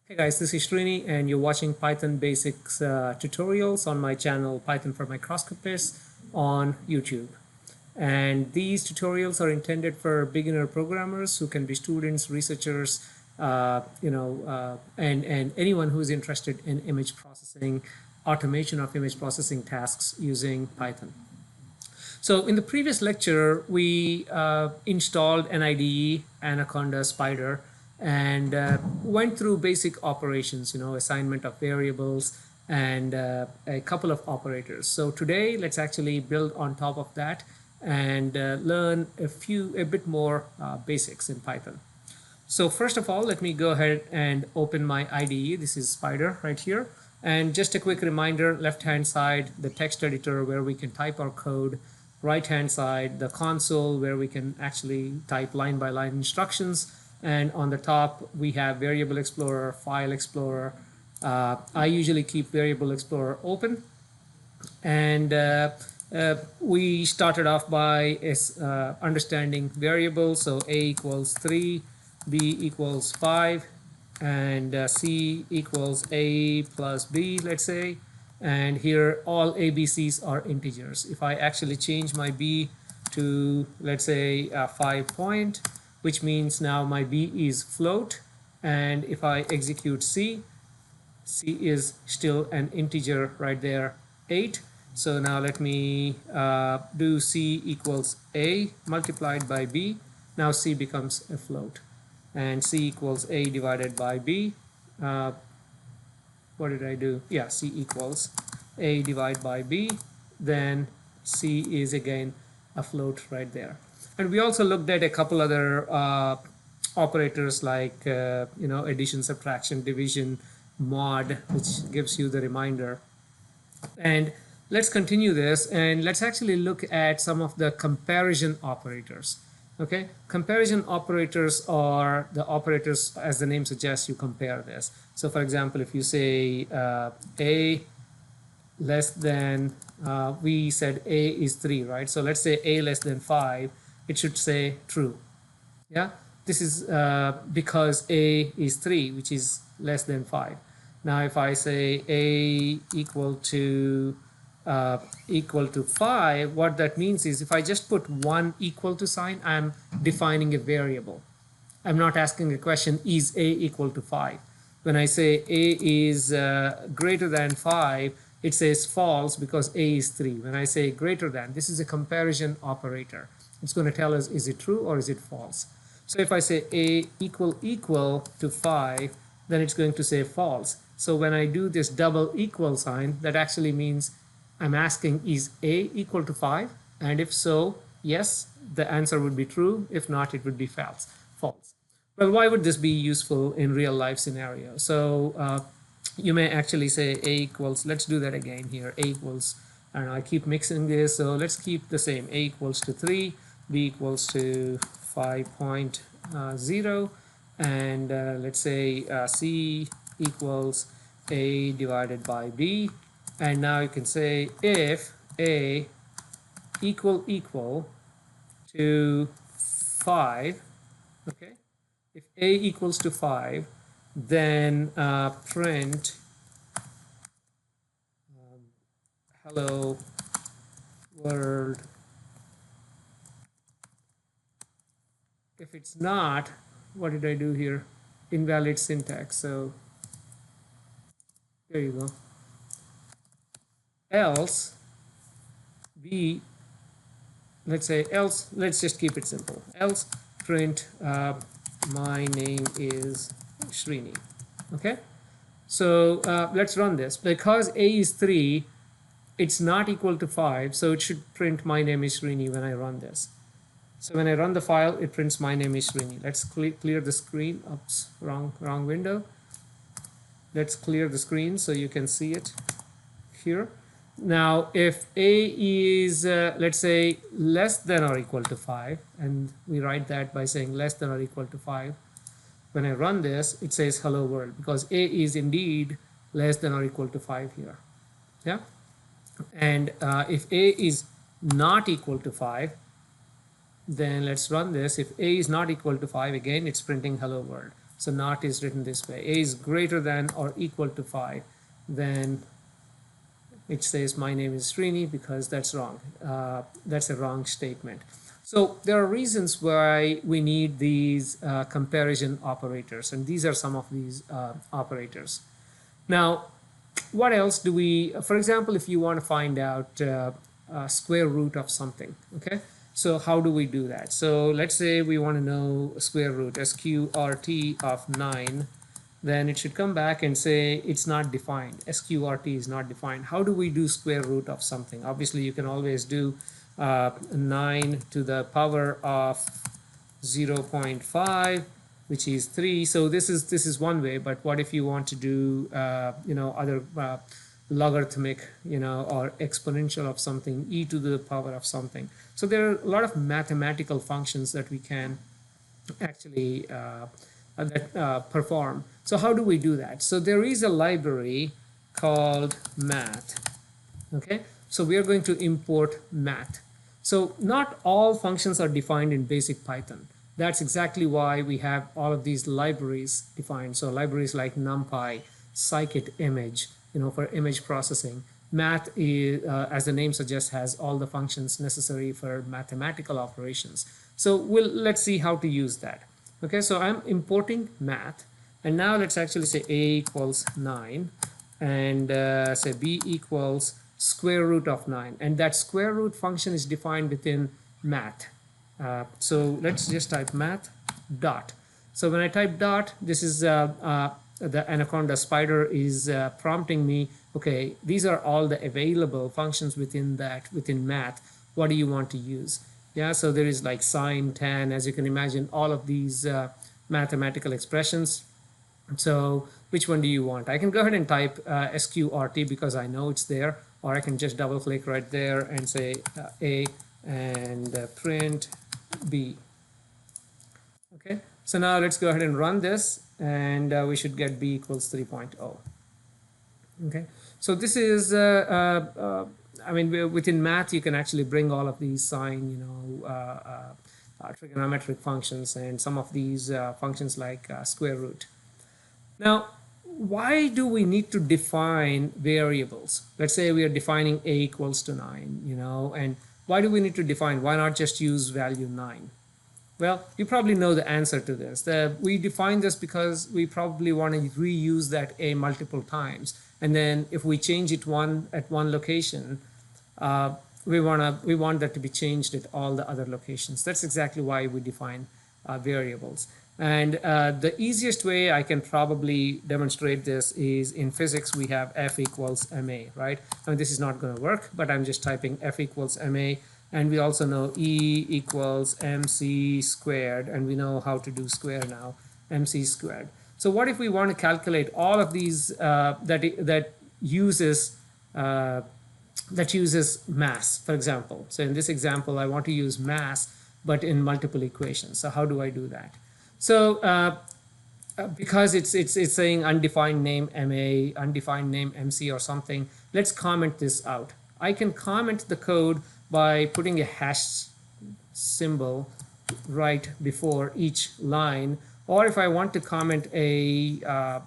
Hey guys, this is Srini and you're watching Python Basics tutorials on my channel Python for Microscopists on YouTube. And these tutorials are intended for beginner programmers who can be students, researchers, and anyone who is interested in image processing, automation of image processing tasks using Python. So in the previous lecture, we installed an IDE, Anaconda Spider, and went through basic operations, assignment of variables and a couple of operators. So today, let's actually build on top of that and learn a bit more basics in Python. So first of all, let me go ahead and open my IDE. This is Spider right here. And just a quick reminder, left-hand side, the text editor where we can type our code. Right-hand side, the console where we can actually type line-by-line instructions. And on the top, we have Variable Explorer, File Explorer. I usually keep Variable Explorer open. And we started off by understanding variables. So A equals 3, B equals 5, and C equals A plus B, let's say. And here all ABCs are integers. If I actually change my B to, let's say, 5 point, which means now my B is float. And if I execute C is still an integer right there, 8. So now let me do C equals A multiplied by B. Now C becomes a float. And C equals A divided by B. What did I do? Yeah, C equals A divided by B. Then C is again a float right there. And we also looked at a couple other operators like addition, subtraction, division, mod, which gives you the reminder. And let's continue this and let's actually look at some of the comparison operators. Okay, comparison operators are the operators, as the name suggests, you compare this. So for example, if you say A less than, we said A is 3, right? So let's say A less than 5, it should say true. Yeah, this is because A is 3, which is less than 5. Now if I say A equal to 5, what that means is if I just put one equal to sign, I'm defining a variable. I'm not asking a question, is A equal to 5? When I say A is greater than 5, it says false because A is 3. When I say greater than, this is a comparison operator. It's going to tell us, is it true or is it false? So if I say A equal to 5, then it's going to say false. So when I do this double equal sign, that actually means I'm asking, is A equal to 5? And if so, yes, the answer would be true. If not, it would be false. Well, why would this be useful in real life scenario? So you may actually say A equals, let's do that again here. A equals, and I keep mixing this. So let's keep the same. A equals to 3, B equals to 5.0, and let's say C equals A divided by B. And now you can say if A equal to 5, okay? If A equals to 5, then print hello world. If it's not, what did I do here? Invalid syntax. So there you go. Else B, let's say else, let's just keep it simple. Else print my name is Srini. Okay, so let's run this. Because A is 3, it's not equal to 5, so it should print my name is Srini when I run this. So when I run the file, it prints my name is Srini. Let's clear the screen. Oops, wrong window. Let's clear the screen so you can see it here. Now, if A is, let's say, less than or equal to 5, and we write that by saying less than or equal to 5, when I run this, it says hello world, because A is indeed less than or equal to 5 here. Yeah? And if A is not equal to 5, then let's run this. If A is not equal to 5, again, it's printing hello world. So not is written this way. A is greater than or equal to 5. Then it says my name is Srini, because that's wrong. That's a wrong statement. So there are reasons why we need these comparison operators, and these are some of these operators. Now, what else do we, for example, if you want to find out square root of something, okay? So how do we do that? So let's say we want to know square root, SQRT of 9, then it should come back and say it's not defined. SQRT is not defined. How do we do square root of something? Obviously, you can always do 9 to the power of 0.5, which is 3. So this is one way. But what if you want to do other logarithmic, or exponential of something, e to the power of something? So there are a lot of mathematical functions that we can actually perform. So how do we do that? So there is a library called math. Okay, so we are going to import math. So not all functions are defined in basic Python. That's exactly why we have all of these libraries defined. So libraries like NumPy, scikit-image, for image processing. Math is, as the name suggests, has all the functions necessary for mathematical operations. So let's see how to use that. Okay, so I'm importing math, and now let's actually say a equals 9, and say b equals square root of 9, and that square root function is defined within math. So let's just type math dot. So when I type dot, this is the Anaconda spider is prompting me, okay, these are all the available functions within math. What do you want to use? Yeah, so there is like sine, tan, as you can imagine, all of these mathematical expressions. So which one do you want? I can go ahead and type SQRT because I know it's there, or I can just double click right there and say A and print B. Okay, so now let's go ahead and run this, and we should get B equals 3.0. Okay, so this is I mean, within math, you can actually bring all of these sine, trigonometric functions, and some of these functions like square root. Now, why do we need to define variables? Let's say we are defining a equals to 9, and why do we need to define? Why not just use value 9? Well, you probably know the answer to this. We define this because we probably want to reuse that a multiple times. And then if we change it at one location, we want that to be changed at all the other locations. That's exactly why we define variables. And the easiest way I can probably demonstrate this is in physics, we have F equals ma, right? I mean, this is not going to work, but I'm just typing F equals ma. And we also know E equals mc squared, and we know how to do square now, mc squared. So what if we want to calculate all of these that uses mass, for example? So in this example, I want to use mass, but in multiple equations. So how do I do that? So because it's saying undefined name MA, undefined name MC or something, let's comment this out. I can comment the code by putting a hash symbol right before each line, or if I want to comment a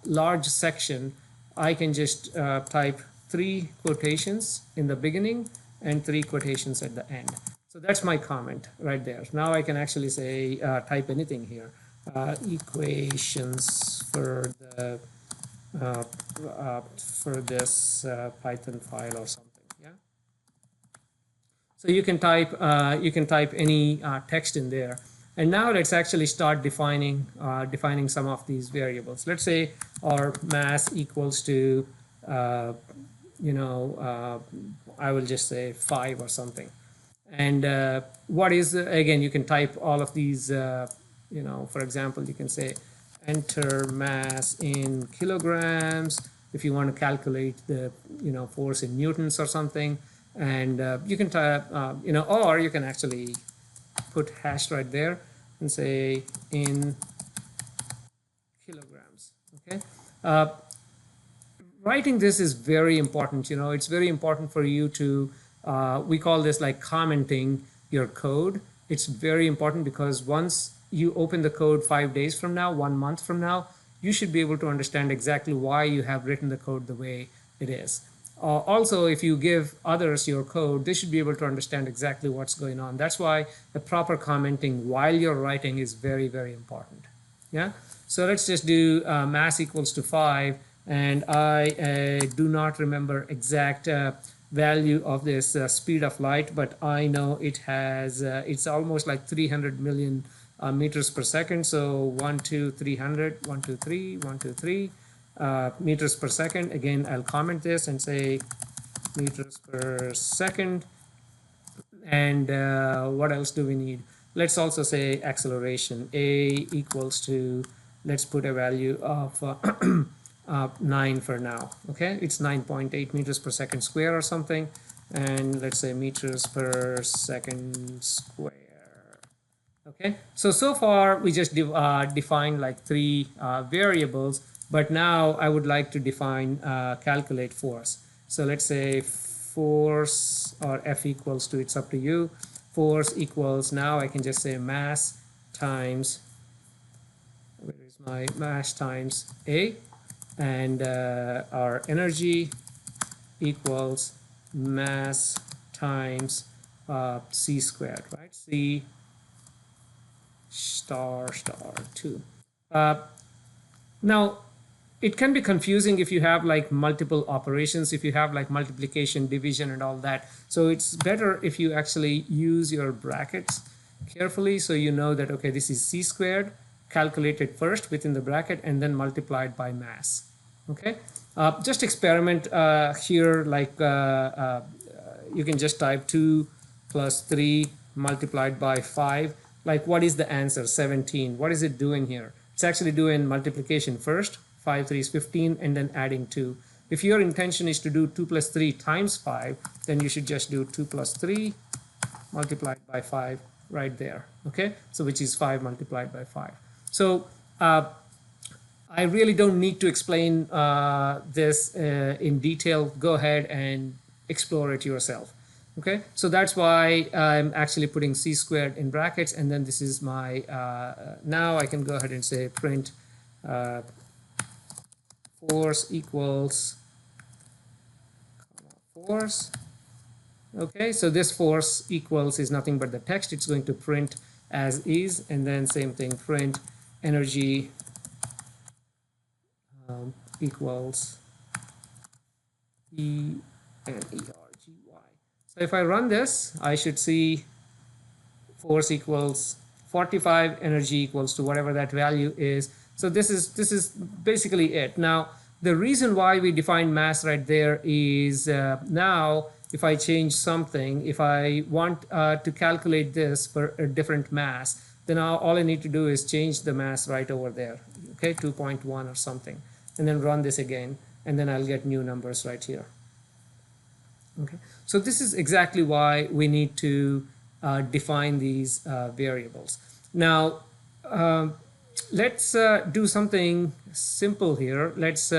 large section, I can just type 3 quotations in the beginning and 3 quotations at the end. So that's my comment right there. Now I can actually say type anything here. Equations for the for this Python file or something. Yeah. So you can type any text in there, and now let's actually start defining some of these variables. Let's say our mass equals to I will just say 5 or something. And what is again? You can type all of these. For example, you can say enter mass in kilograms if you want to calculate the force in newtons or something, and you can type or you can actually put hash right there and say in kilograms. Okay, writing this is very important. It's very important for you to we call this like commenting your code. It's very important because once you open the code 5 days from now, 1 month from now, you should be able to understand exactly why you have written the code the way it is. Also, if you give others your code, they should be able to understand exactly what's going on. That's why the proper commenting while you're writing is very, very important. Yeah. So let's just do mass equals to 5, and I do not remember exact value of this speed of light, but I know it has it's almost like 300 million meters per second. So 1 2 300 1 2 3 1 2 3 meters per second. Again, I'll comment this and say meters per second. And what else do we need? Let's also say acceleration. A equals to, let's put a value of 9 for now. Okay, it's 9.8 meters per second square or something, and let's say meters per second square. Okay, so far we just defined like 3 variables, but now I would like to define calculate force. So let's say force, or F equals to, it's up to you, force equals, now I can just say mass times, where is my mass, times A, and our energy equals mass times C squared, right? C star 2. Now, it can be confusing if you have like multiple operations, if you have like multiplication, division, and all that. So it's better if you actually use your brackets carefully, so you know that, okay, this is C squared, calculated first within the bracket and then multiplied by mass. Okay, just experiment here, like you can just type 2 plus 3 multiplied by 5. Like, what is the answer? 17. What is it doing here? It's actually doing multiplication first. 5 3 is 15, and then adding 2. If your intention is to do 2 plus 3 times 5, then you should just do 2 plus 3 multiplied by 5 right there. Okay, so which is 5 multiplied by 5. So I really don't need to explain this in detail. Go ahead and explore it yourself. Okay, so that's why I'm actually putting C squared in brackets, and then this is my, now I can go ahead and say print force equals force. Okay, so this force equals is nothing but the text. It's going to print as is, and then same thing, print energy equals E and ERGY. So if I run this, I should see force equals 45, energy equals to whatever that value is. So this is basically it. Now, the reason why we define mass right there is now if I change something, if I want to calculate this for a different mass, then all I need to do is change the mass right over there, okay, 2.1 or something, and then run this again, and then I'll get new numbers right here. Okay, so this is exactly why we need to define these variables. Now, let's do something simple here. Let's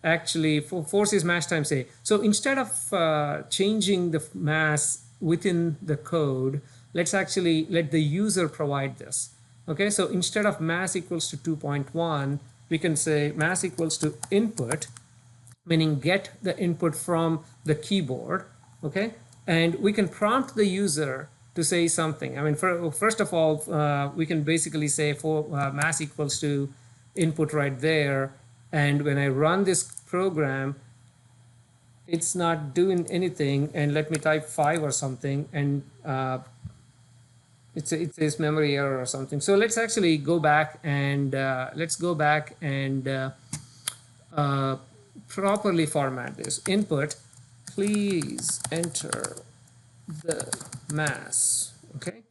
actually, force is mass times A. So instead of changing the mass within the code, let's actually let the user provide this. Okay, so instead of mass equals to 2.1, we can say mass equals to input, meaning get the input from the keyboard. Okay, and we can prompt the user to say something. I mean, first of all, we can basically say for mass equals to input right there, and when I run this program, it's not doing anything, and let me type 5 or something, and it says memory error or something. So let's actually go back and properly format this. Input, please enter the mass. Okay,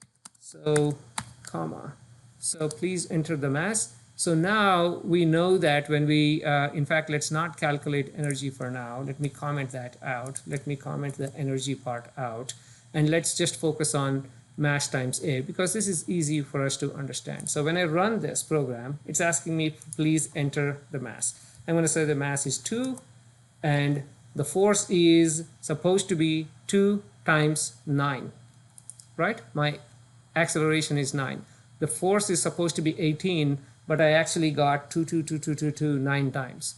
so comma, so please enter the mass. So now we know that when we in fact, let's not calculate energy for now. Let me comment that out. Let me comment the energy part out, and let's just focus on mass times A, because this is easy for us to understand. So when I run this program, it's asking me please enter the mass. I'm going to say the mass is 2, and the force is supposed to be 2 times 9, right? My acceleration is 9. The force is supposed to be 18, but I actually got 2, 9 times.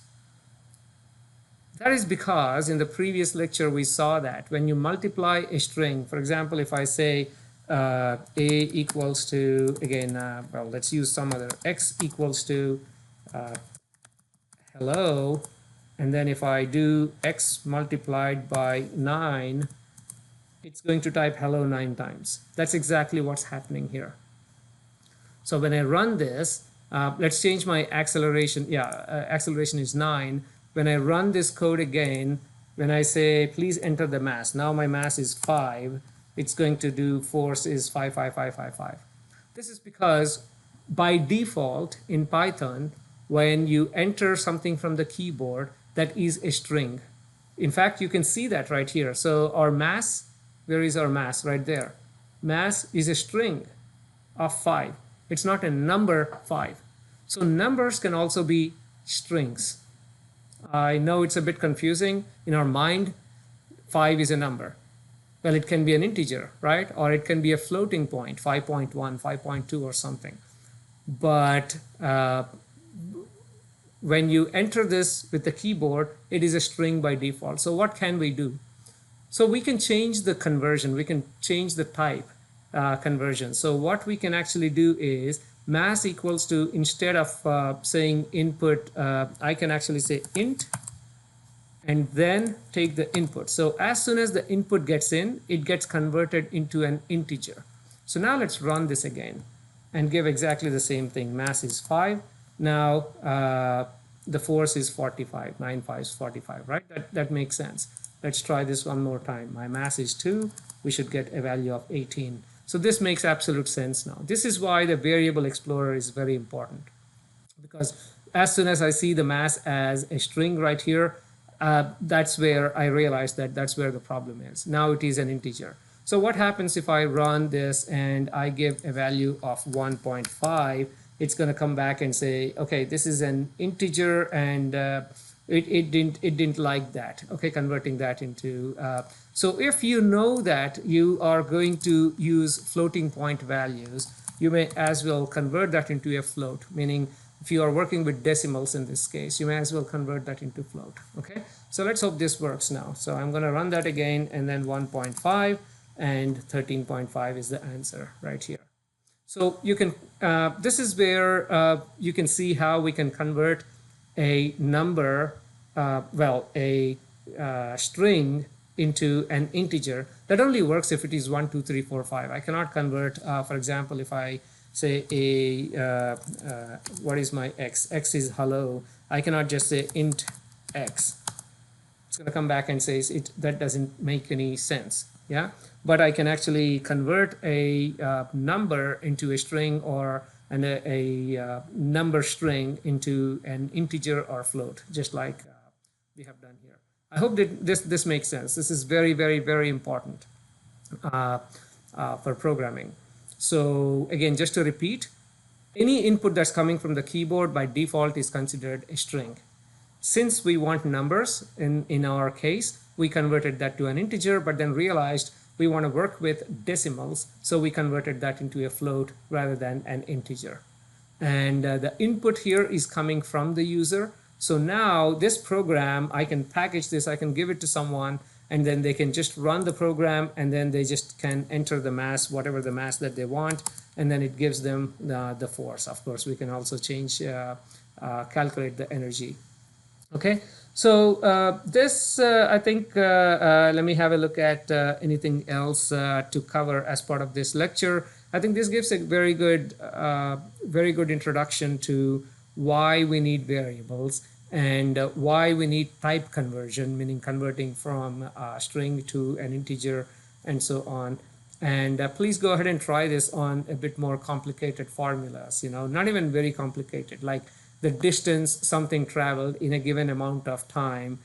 That is because in the previous lecture we saw that when you multiply a string, for example, if I say a equals to, again, well, let's use some other, x equals to hello, and then if I do x multiplied by 9, it's going to type hello 9 times. That's exactly what's happening here. So when I run this, let's change my acceleration. Yeah, acceleration is 9. When I run this code again, when I say please enter the mass, now my mass is 5, it's going to do force is 5, 5, 5, 5, 5. This is because by default in Python, when you enter something from the keyboard, that is a string. In fact, you can see that right here. So our mass, where is our mass? Right there. Mass is a string of 5. It's not a number 5. So numbers can also be strings. I know it's a bit confusing. In our mind, 5 is a number. Well, it can be an integer, right? Or it can be a floating point, 5.1, 5.2 or something. But when you enter this with the keyboard, it is a string by default. So what can we do? So we can change the conversion. We can change the type conversion. So what we can actually do is mass equals to, instead of saying input, I can actually say int and then take the input. So as soon as the input gets in, it gets converted into an integer. So now let's run this again and give exactly the same thing. Mass is 5. Now the force is 45. 9 5 is 45, right? That makes sense. Let's try this one more time. My mass is 2. We should get a value of 18. So this makes absolute sense now. This is why the variable explorer is very important, because as soon as I see the mass as a string right here, that's where I realize that that's where the problem is. Now it is an integer. So what happens if I run this and I give a value of 1.5? It's going to come back and say, okay, this is an integer, and it didn't like that. Okay, converting that into so if you know that you are going to use floating point values, you may as well convert that into a float, meaning if you are working with decimals in this case, you may as well convert that into float. Okay, so let's hope this works now. So I'm going to run that again, and then 1.5 and 13.5 is the answer right here. So you can this is where you can see how we can convert a number, well, a string into an integer. That only works if it is 1, 2, 3, 4, 5. I cannot convert, for example, if I say what is my x? X is hello. I cannot just say int x. It's going to come back and says that doesn't make any sense. Yeah, but I can actually convert a number into a string, or a number string into an integer or float, just like we have done here. I hope that this makes sense. This is very, very, very important for programming. So again, just to repeat, any input that's coming from the keyboard by default is considered a string. Since we want numbers in our case, we converted that to an integer, but then realized we want to work with decimals, so we converted that into a float rather than an integer. And the input here is coming from the user. So now this program, I can package this, I can give it to someone, and then they can just run the program, and then they just can enter the mass, whatever the mass that they want, and then it gives them the force. Of course, we can also change, calculate the energy. Okay, so this, I think, let me have a look at anything else to cover as part of this lecture. I think this gives a very good introduction to why we need variables and why we need type conversion, meaning converting from a string to an integer and so on. And please go ahead and try this on a bit more complicated formulas, not even very complicated, like the distance something traveled in a given amount of time,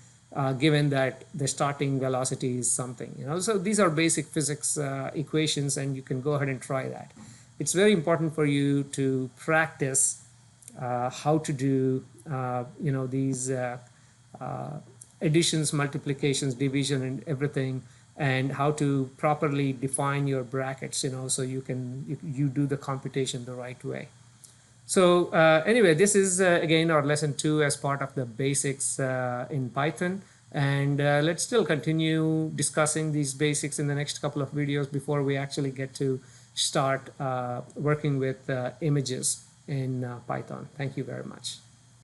given that the starting velocity is something. So these are basic physics equations, and you can go ahead and try that. It's very important for you to practice how to do these additions, multiplications, division, and everything and how to properly define your brackets, so you do the computation the right way. So anyway, this is again our lesson 2 as part of the basics in Python. And let's still continue discussing these basics in the next couple of videos before we actually get to start working with images in Python. Thank you very much.